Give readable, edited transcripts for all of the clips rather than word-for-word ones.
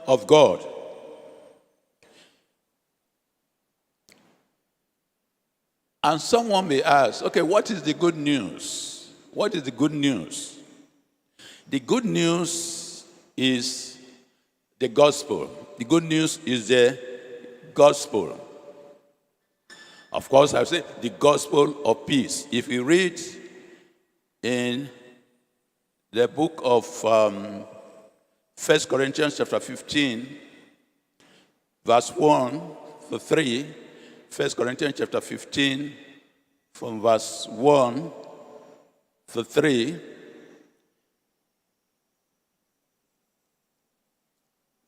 of God. And someone may ask, okay, what is the good news? What is the good news? The good news is the gospel. The good news is the gospel. Of course, I say the gospel of peace. If you read in the book of 1 Corinthians chapter 15, verse 1 to 3, 1 Corinthians chapter 15, from verse 1 to 3,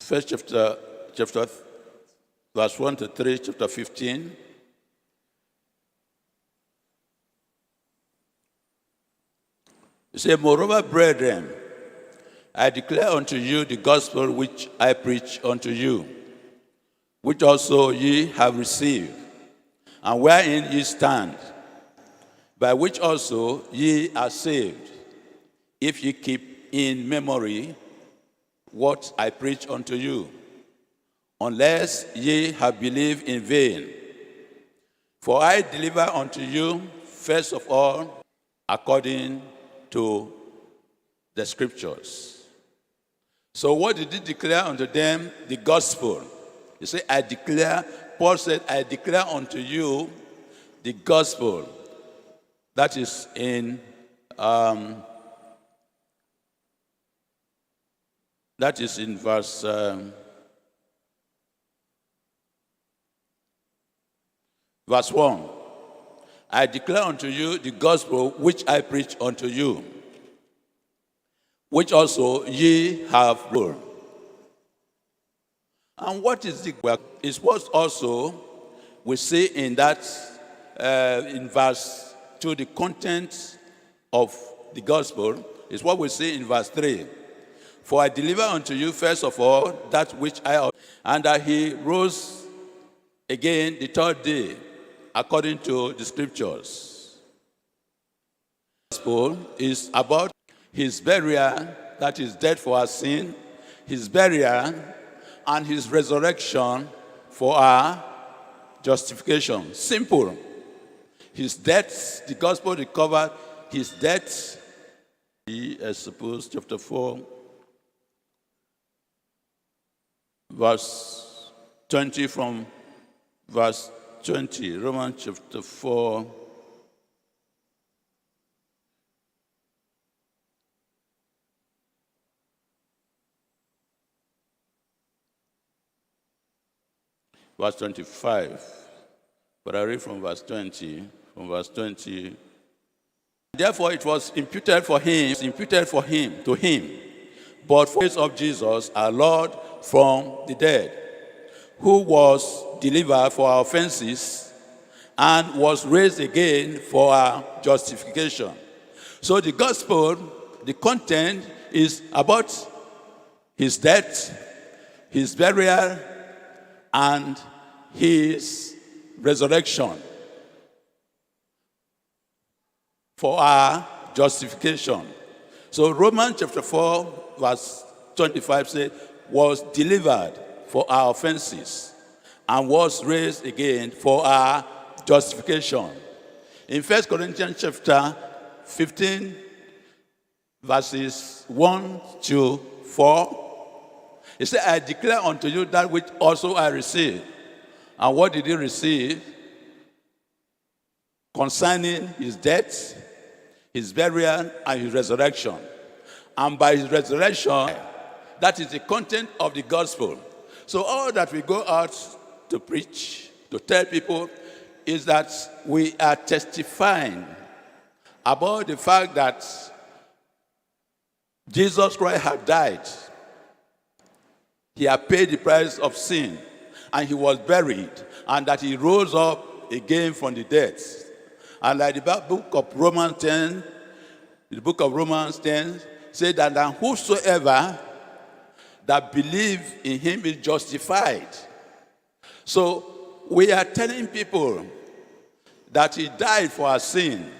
first chapter, verse 1 to 3, chapter 15. It says, moreover, brethren, I declare unto you the gospel which I preach unto you, which also ye have received, and wherein ye stand, by which also ye are saved, if ye keep in memory what I preach unto you, unless ye have believed in vain. For I deliver unto you, first of all, according to the scriptures. So what did he declare unto them? The gospel. He said, I declare, Paul said, I declare unto you the gospel. That is in verse 1. I declare unto you the gospel which I preach unto you, which also ye have heard. And what is the work? Is what also we see in that, in verse 2, the content of the gospel is what we see in verse 3. For I deliver unto you first of all that which I, and that he rose again the third day, according to the scriptures. The gospel is about his burial, that is death for our sin, his burial, and his resurrection for our justification. Simple. His death, the gospel recovered his death. I suppose chapter 4, verse 20, from verse 20, Romans chapter 4, verse 25, but I read from verse 20. From verse 20, therefore it was imputed to him, but for the grace of Jesus our Lord from the dead, who was delivered for our offenses and was raised again for our justification. So the gospel, the content is about his death, his burial, and his resurrection for our justification. So Romans chapter 4, verse 25 says, was delivered for our offenses and was raised again for our justification. In 1 Corinthians chapter 15, verses 1 to 4, he said, I declare unto you that which also I received. And what did he receive? Concerning his death, his burial, and his resurrection. And by his resurrection, that is the content of the gospel. So all that we go out to preach, to tell people, is that we are testifying about the fact that Jesus Christ had died. He had paid the price of sin, and he was buried, and that he rose up again from the dead. And like the book of Romans 10, said that whosoever that believe in him is justified. So we are telling people that he died for our sin,